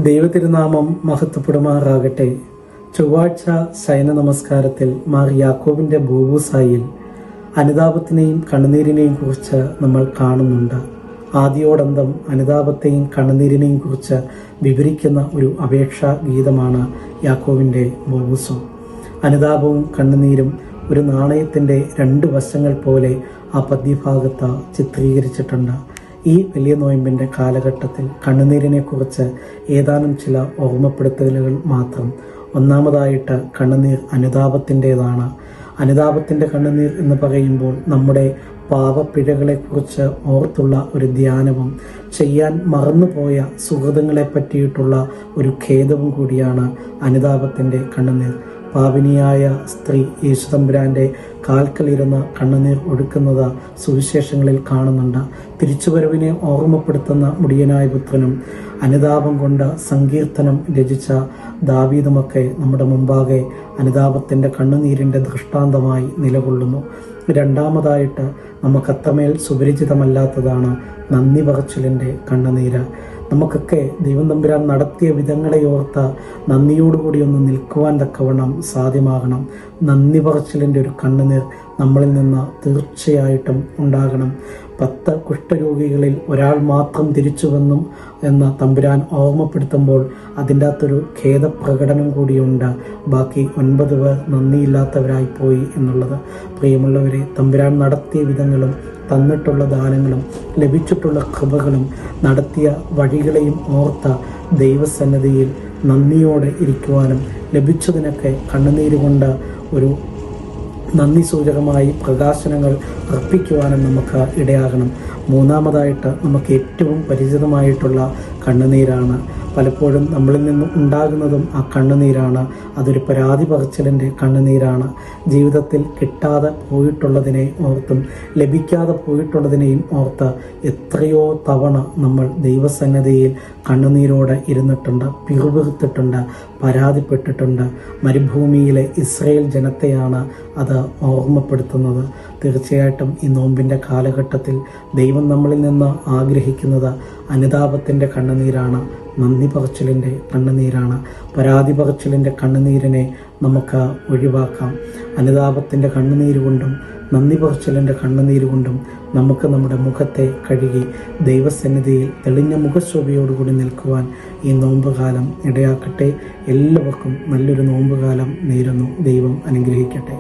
ദൈവതിരുനാമം മഹത്വപ്പെടുമാറാകട്ടെ. ചൊവ്വാഴ്ച ശയന നമസ്കാരത്തിൽ മാർ യാക്കോബിൻ്റെ ബൂബൂസായിൽ അനുതാപത്തിനെയും കണ്ണുനീരിനെയും കുറിച്ച് നമ്മൾ കാണുന്നുണ്ട്. ആദിയോടന്തം അനുതാപത്തെയും കണ്ണുനീരിനെയും കുറിച്ച് വിവരിക്കുന്ന ഒരു അപേക്ഷാ ഗീതമാണ് യാക്കോബിൻ്റെ ബൂബൂസോ. അനുതാപവും കണ്ണുനീരും ഒരു നാണയത്തിൻ്റെ രണ്ട് വശങ്ങൾ പോലെ ആ പദ്യഭാഗത്ത് ചിത്രീകരിച്ചിട്ടുണ്ട്. ഈ വലിയ നോയമ്പിൻ്റെ കാലഘട്ടത്തിൽ കണ്ണുനീരിനെക്കുറിച്ച് ഏതാനും ചില ഓർമ്മപ്പെടുത്തലുകൾ മാത്രം. ഒന്നാമതായിട്ട് കണ്ണുനീർ അനുതാപത്തിൻ്റെതാണ്. അനുതാപത്തിൻ്റെ കണ്ണുനീർ എന്ന് പറയുമ്പോൾ നമ്മുടെ പാപപ്പിഴകളെക്കുറിച്ച് ഓർത്തുള്ള ഒരു ധ്യാനവും ചെയ്യാൻ മറന്നുപോയ സുഹൃതങ്ങളെ പറ്റിയിട്ടുള്ള ഒരു ഖേദവും കൂടിയാണ് അനുതാപത്തിൻ്റെ കണ്ണുനീർ. പാപിനിയായ സ്ത്രീ യേശുതമ്പുരാൻ്റെ കാൽക്കലിരുന്ന് കണ്ണുനീർ ഒഴുക്കുന്നത് സുവിശേഷങ്ങളിൽ കാണുന്നുണ്ട്. തിരിച്ചുവരവിനെ ഓർമ്മപ്പെടുത്തുന്ന മുടിയനായ പുത്രനും അനുതാപം കൊണ്ട് സങ്കീർത്തനം രചിച്ച ദാവീദുമൊക്കെ നമ്മുടെ മുമ്പാകെ അനുതാപത്തിൻ്റെ കണ്ണുനീരിൻ്റെ ദൃഷ്ടാന്തമായി നിലകൊള്ളുന്നു. രണ്ടാമതായിട്ട് നമുക്കത്രമേൽ സുപരിചിതമല്ലാത്തതാണ് നന്ദി പറച്ചിലിൻ്റെ കണ്ണുനീര്. നമുക്കൊക്കെ ദൈവം തമ്പുരാൻ നടത്തിയ വിധങ്ങളെ ഓർത്ത് നന്ദിയോടുകൂടി ഒന്ന് നിൽക്കുവാൻ തക്കവണ്ണം സാധ്യമാകണം. നന്ദി പറച്ചിലിൻ്റെ ഒരു കണ്ണുനീർ നമ്മളിൽ നിന്ന് തീർച്ചയായിട്ടും ഉണ്ടാകണം. 10 കുഷ്ഠരോഗികളിൽ ഒരാൾ മാത്രം തിരിച്ചു വന്നു എന്ന് തമ്പുരാൻ ഓർമ്മപ്പെടുത്തുമ്പോൾ അതിൻ്റെ അകത്തൊരു ഖേദപ്രകടനം കൂടിയുണ്ട്. ബാക്കി 9 പേർ നന്ദിയില്ലാത്തവരായിപ്പോയി എന്നുള്ളത്. പ്രിയമുള്ളവരെ, തമ്പുരാൻ നടത്തിയ വിധങ്ങളും തന്നിട്ടുള്ള ദാനങ്ങളും ലഭിച്ചിട്ടുള്ള കൃപകളും നടത്തിയ വഴികളെയും ഓർത്ത ദൈവസന്നിധിയിൽ നന്ദിയോടെ ഇരിക്കുവാനും ലഭിച്ചതിനൊക്കെ കണ്ണുനീരുകൊണ്ട് ഒരു നന്ദി സൂചകമായി പ്രകാശനങ്ങൾ അർപ്പിക്കുവാനും നമുക്ക് ഇടയാകണം. മൂന്നാമതായിട്ട് നമുക്ക് ഏറ്റവും പരിചിതമായിട്ടുള്ള കണ്ണുനീരാണ്. പലപ്പോഴും നമ്മളിൽ നിന്ന് ഉണ്ടാകുന്നതും ആ കണ്ണുനീരാണ്. അതൊരു പരാതി പറച്ചിലിൻ്റെ കണ്ണുനീരാണ്. ജീവിതത്തിൽ കിട്ടാതെ പോയിട്ടുള്ളതിനെ ഓർത്തും ലഭിക്കാതെ പോയിട്ടുള്ളതിനെയും ഓർത്ത് എത്രയോ തവണ നമ്മൾ ദൈവസന്നിധിയിൽ കണ്ണുനീരോടെ ഇരുന്നിട്ടുണ്ട്, പിറുപിറുത്തിട്ടുണ്ട്, പരാതിപ്പെട്ടിട്ടുണ്ട്. മരുഭൂമിയിലെ ഇസ്രയേൽ ജനത്തെയാണ് അത് ഓർമ്മപ്പെടുത്തുന്നത്. തീർച്ചയായിട്ടും ഈ നോമ്പിൻ്റെ കാലഘട്ടത്തിൽ ദൈവം നമ്മളിൽ നിന്ന് ആഗ്രഹിക്കുന്നത് അനുതാപത്തിൻ്റെ കണ്ണുനീരാണ്, നന്ദി പറച്ചിലിൻ്റെ കണ്ണുനീരാണ്. പരാതി പറച്ചിലിൻ്റെ കണ്ണുനീരിനെ നമുക്ക് ഒഴിവാക്കാം. അനുതാപത്തിൻ്റെ കണ്ണുനീര് കൊണ്ടും നന്ദി പറച്ചിലിൻ്റെ കണ്ണുനീര് കൊണ്ടും നമുക്ക് നമ്മുടെ മുഖത്തെ കഴുകി ദൈവസന്നിധിയിൽ തെളിഞ്ഞ മുഖശോഭയോടുകൂടി നിൽക്കുവാൻ ഈ നോമ്പുകാലം ഇടയാക്കട്ടെ. എല്ലാവർക്കും നല്ലൊരു നോമ്പുകാലം നേരുന്നു. ദൈവം അനുഗ്രഹിക്കട്ടെ.